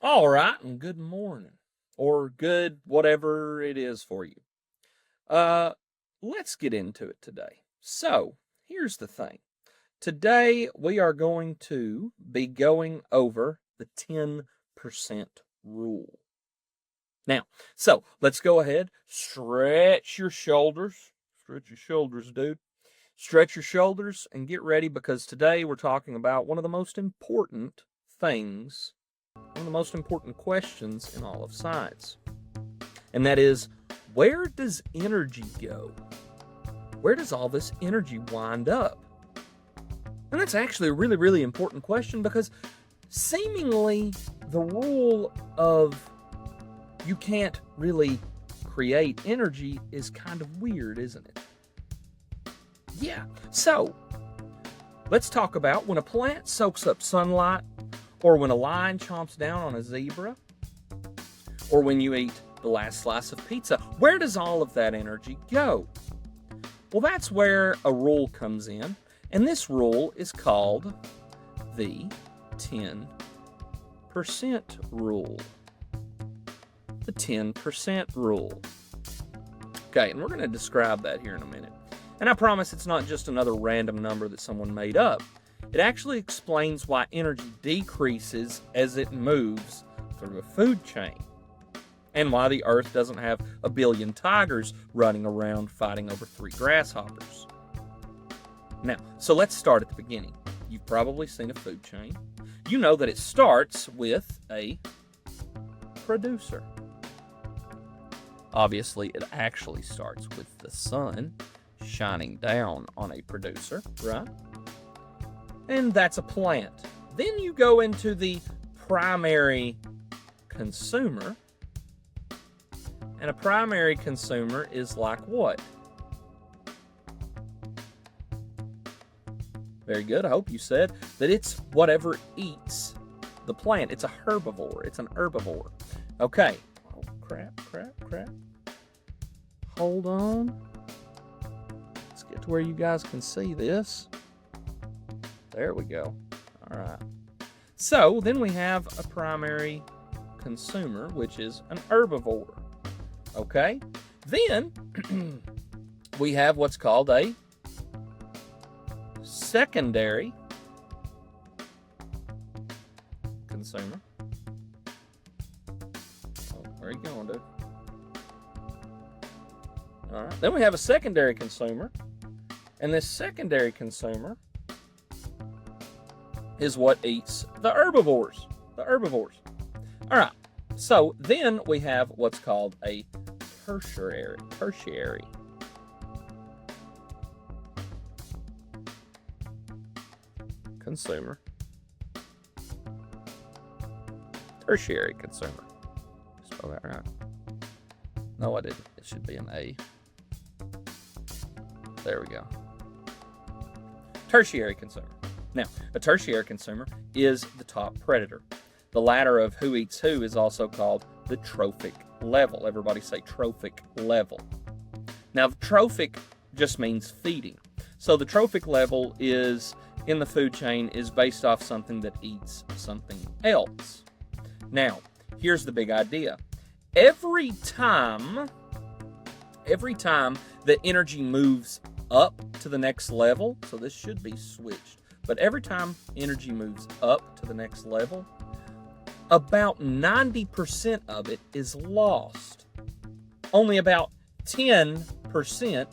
All right, and good morning, or good whatever it is for you. Uh, let's get into it today. So, here's the thing. Today we are going to be going over the 10% rule. Now, so let's go ahead, stretch your shoulders. Stretch your shoulders, dude. Stretch your shoulders and get ready because today we're talking about one of the most important things, one of the most important questions in all of science. And that is, where does energy go? Where does all this energy wind up? And that's actually a really, really important question because seemingly the rule of you can't really create energy is kind of weird, isn't it? Yeah. So, let's talk about when a plant soaks up sunlight, or when a lion chomps down on a zebra, or when you eat the last slice of pizza. Where does all of that energy go? Well, that's where a rule comes in, and this rule is called the 10% rule. The 10% rule. Okay, and we're going to describe that here in a minute. And I promise it's not just another random number that someone made up. It actually explains why energy decreases as it moves through a food chain, and why the earth doesn't have a billion tigers running around fighting over 3 grasshoppers. Now, so let's start at the beginning. You've probably seen a food chain. You know that it starts with a producer. Obviously, it actually starts with the sun shining down on a producer, right? And that's a plant. Then you go into the primary consumer. And a primary consumer is like what? Very good. I hope you said that it's whatever eats the plant. It's a herbivore. It's an herbivore. Okay. Oh, crap. Hold on. Let's get to where you guys can see this. There we go. All right. So then we have a primary consumer, which is an herbivore. Okay. Then we have what's called a secondary consumer. Oh, where are you going, dude? All right. Then we have a secondary consumer. And this secondary consumer is what eats the herbivores. The herbivores. All right. So then we have what's called a tertiary consumer. Tertiary consumer. Spell that right. No, I didn't. It should be an A. There we go. Tertiary consumer. Now, a tertiary consumer is the top predator. The ladder of who eats who is also called the trophic level. Everybody say trophic level. Now, trophic just means feeding. So the trophic level is in the food chain is based off something that eats something else. Now, here's the big idea. Every time that energy moves up to the next level, so this should be switched, but every time energy moves up to the next level, about 90% of it is lost. Only about 10%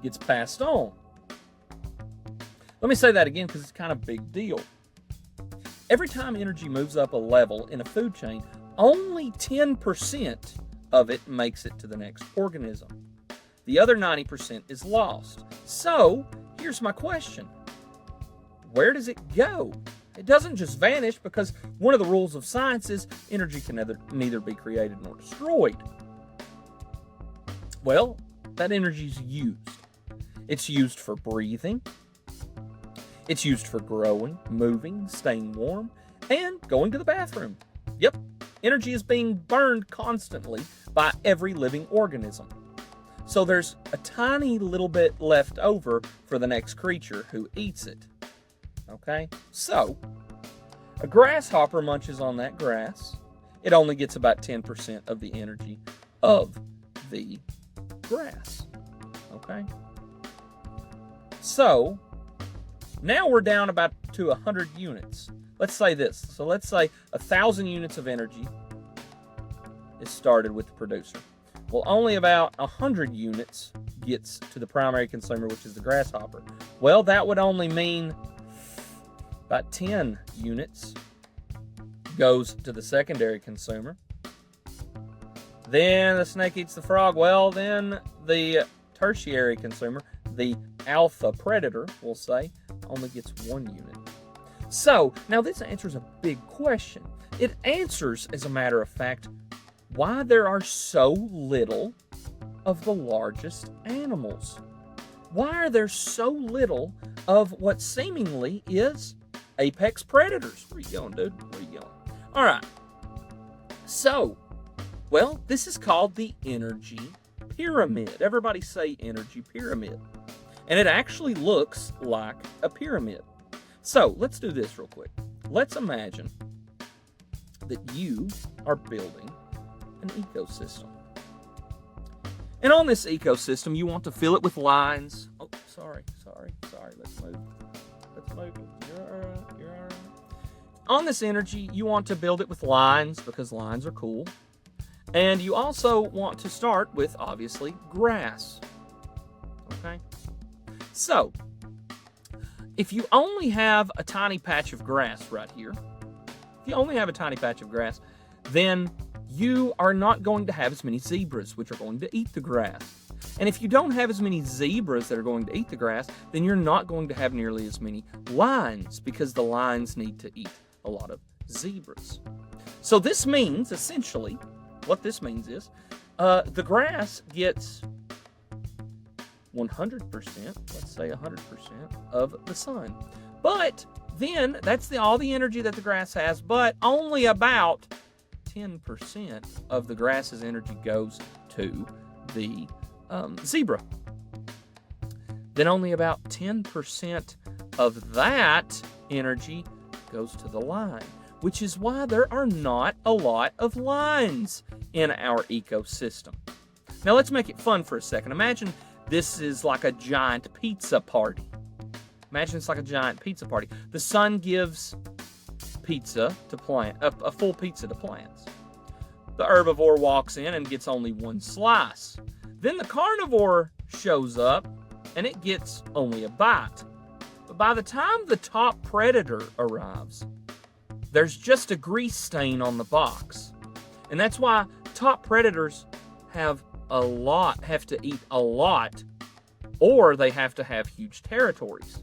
gets passed on. Let me say that again because it's kind of a big deal. Every time energy moves up a level in a food chain, only 10% of it makes it to the next organism. The other 90% is lost. So, here's my question. Where does it go? It doesn't just vanish because one of the rules of science is energy can neither be created nor destroyed. Well, that energy is used. It's used for breathing. It's used for growing, moving, staying warm, and going to the bathroom. Yep, energy is being burned constantly by every living organism. So there's a tiny little bit left over for the next creature who eats it. Okay? So, A grasshopper munches on that grass. It only gets about 10% of the energy of the grass. Okay? So, now we're down about to 100 units. Let's say this. So let's say 1,000 units of energy is started with the producer. Well, only about 100 units gets to the primary consumer, which is the grasshopper. Well, that would only mean about 10 units goes to the secondary consumer. Then the snake eats the frog. Well, then the tertiary consumer, the alpha predator, we'll say, only gets 1 unit. So, now this answers a big question. It answers, as a matter of fact, why there are so little of the largest animals. Why are there so little of what seemingly is apex predators? Where you going, dude? Where you going? All right. So, well, this is called the energy pyramid. Everybody say energy pyramid. And it actually looks like a pyramid. So, let's do this real quick. Let's imagine that you are building an ecosystem. And on this ecosystem, you want to fill it with lines. Oh, sorry. Let's move. You're all right. On this energy, you want to build it with lines because lines are cool. And you also want to start with, obviously, grass. Okay? So, if you only have a tiny patch of grass right here, then you are not going to have as many zebras which are going to eat the grass. And if you don't have as many zebras that are going to eat the grass, then you're not going to have nearly as many lines because the lines need to eat a lot of zebras. So this means, essentially, what this means is the grass gets 100%, let's say 100% of the sun. But then that's all the energy that the grass has, but only about 10% of the grass's energy goes to the zebra. Then only about 10% of that energy goes to the line, which is why there are not a lot of lines in our ecosystem. Now let's make it fun for a second. Imagine this is like a giant pizza party. The sun gives pizza to plant, a full pizza to plants. The herbivore walks in and gets only one slice. Then the carnivore shows up and it gets only a bite. But by the time the top predator arrives, there's just a grease stain on the box. And that's why top predators have to eat a lot, or they have to have huge territories.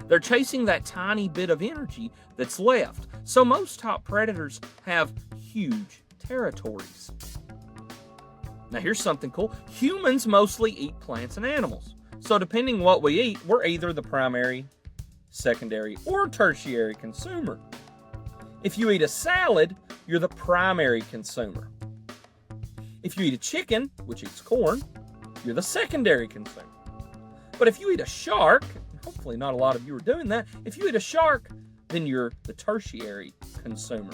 They're chasing that tiny bit of energy that's left. So most top predators have huge territories. Now here's something cool. Humans mostly eat plants and animals. So depending what we eat, we're either the primary, secondary, or tertiary consumer. If you eat a salad, you're the primary consumer. If you eat a chicken, which eats corn, you're the secondary consumer. But if you eat a shark, hopefully not a lot of you are doing that, if you eat a shark, then you're the tertiary consumer.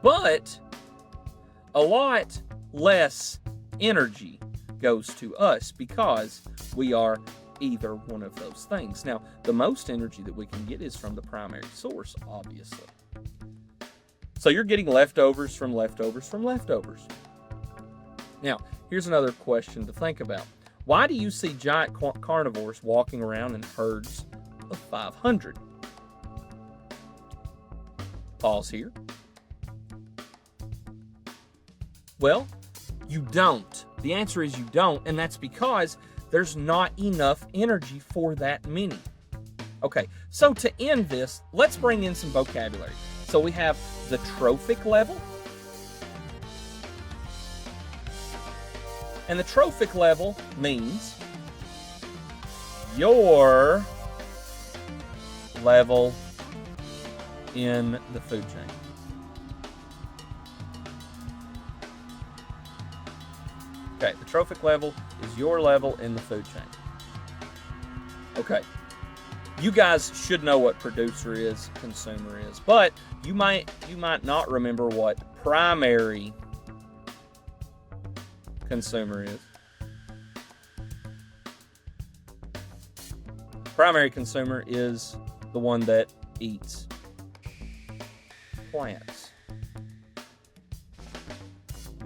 But a lot less energy goes to us because we are either one of those things. Now, the most energy that we can get is from the primary source, obviously. So you're getting leftovers from leftovers from leftovers. Now, here's another question to think about. Why do you see giant carnivores walking around in herds of 500? Pause here. Well, you don't. The answer is you don't, and that's because there's not enough energy for that many. Okay, so to end this, let's bring in some vocabulary. So we have the trophic level. And the trophic level means your level in the food chain. Okay, the trophic level is your level in the food chain. Okay. You guys should know what producer is, consumer is, but you might not remember what primary consumer is. Primary consumer is the one that eats plants.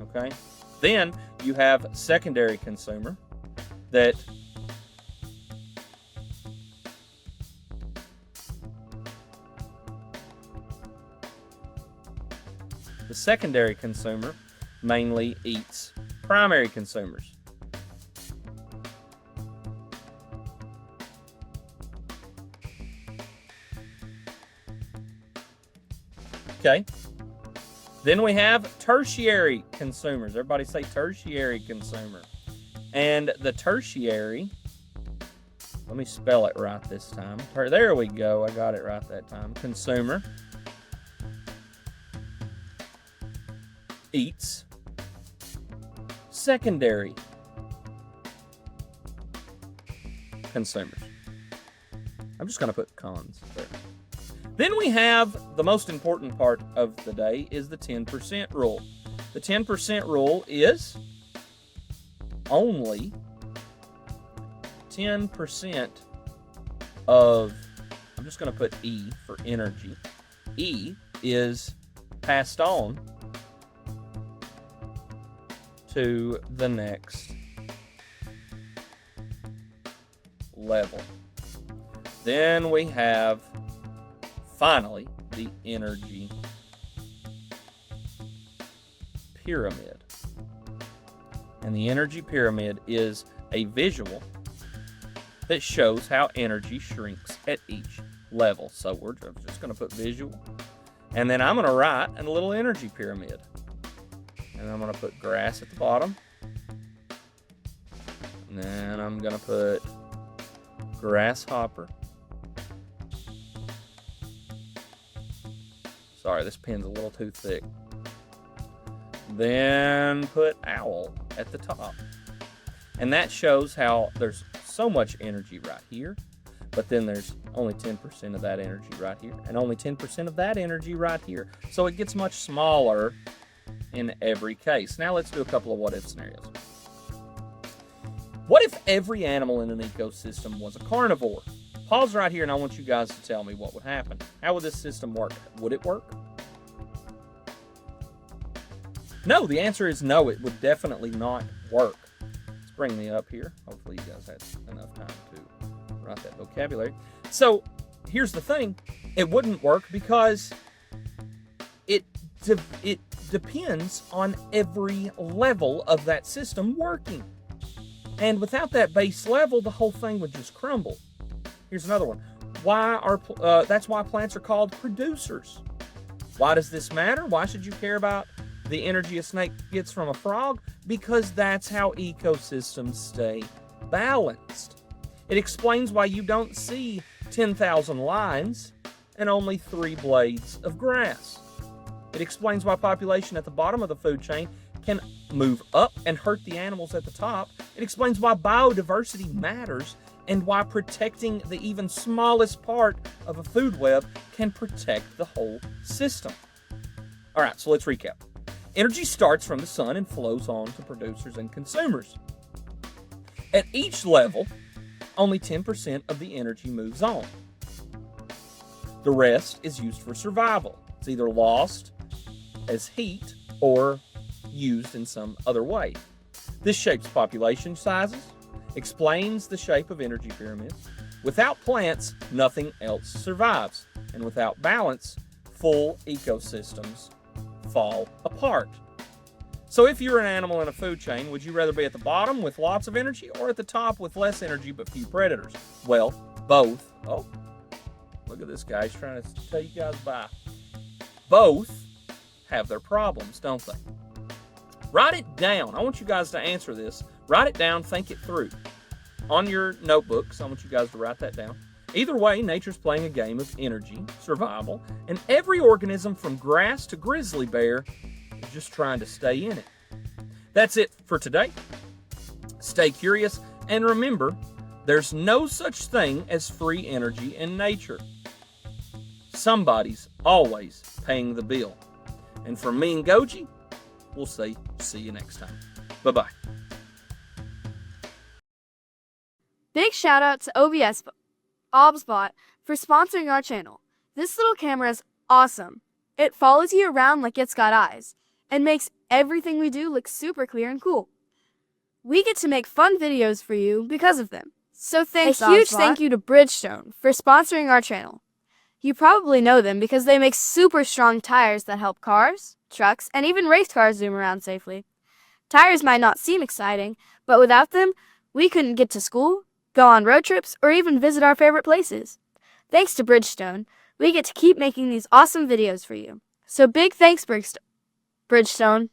Okay? Then you have secondary consumer that the secondary consumer mainly eats primary consumers. Okay. Then we have tertiary consumers. Everybody say tertiary consumer. And the tertiary, let me spell it right this time. There we go. I got it right that time. Consumer eats secondary consumers. I'm just going to put cons there. Then we have the most important part of the day is the 10% rule. The 10% rule is only 10% of, I'm just going to put E for energy. E is passed on to the next level. Then we have finally the energy pyramid. And the energy pyramid is a visual that shows how energy shrinks at each level. So we're just going to put visual. And then I'm going to write a little energy pyramid. And I'm going to put grass at the bottom. And then I'm going to put grasshopper. Sorry, this pen's a little too thick. Then put owl at the top. And that shows how there's so much energy right here, but then there's only 10% of that energy right here, and only 10% of that energy right here. So it gets much smaller in every case. Now let's do a couple of what-if scenarios. What if every animal in an ecosystem was a carnivore? Pause right here and I want you guys to tell me what would happen. How would this system work? Would it work? No, the answer is no, it would definitely not work. Let's bring me up here. Hopefully you guys had enough time to write that vocabulary. So here's the thing. It wouldn't work because it depends on every level of that system working. And without that base level, the whole thing would just crumble. Here's another one. That's why plants are called producers. Why does this matter? Why should you care about the energy a snake gets from a frog? Because that's how ecosystems stay balanced. It explains why you don't see 10,000 lines and only 3 blades of grass. It explains why population at the bottom of the food chain can move up and hurt the animals at the top. It explains why biodiversity matters and why protecting the even smallest part of a food web can protect the whole system. All right, so let's recap. Energy starts from the sun and flows on to producers and consumers. At each level, only 10% of the energy moves on. The rest is used for survival. It's either lost as heat or used in some other way. This shapes population sizes, explains the shape of energy pyramids. Without plants, nothing else survives. And without balance, full ecosystems fall apart. So if you're an animal in a food chain, would you rather be at the bottom with lots of energy or at the top with less energy but few predators? Well, both. Oh, look at this guy. He's trying to tell you guys bye. Both have their problems, don't they? Write it down. I want you guys to answer this. Write it down, think it through. On your notebooks, I want you guys to write that down. Either way, nature's playing a game of energy, survival, and every organism from grass to grizzly bear is just trying to stay in it. That's it for today. Stay curious, and remember, There's no such thing as free energy in nature. Somebody's always paying the bill. And from me and Goji, we'll see you next time. Bye-bye. Big shout out to OBS OBSBot for sponsoring our channel. This little camera is awesome. It follows you around like it's got eyes and makes everything we do look super clear and cool. We get to make fun videos for you because of them. So thanks, a huge thank you to Bridgestone for sponsoring our channel. You probably know them because they make super strong tires that help cars, trucks, and even race cars zoom around safely. Tires might not seem exciting, but without them, we couldn't get to school, go on road trips, or even visit our favorite places. Thanks to Bridgestone, we get to keep making these awesome videos for you. So big thanks, Bridgestone.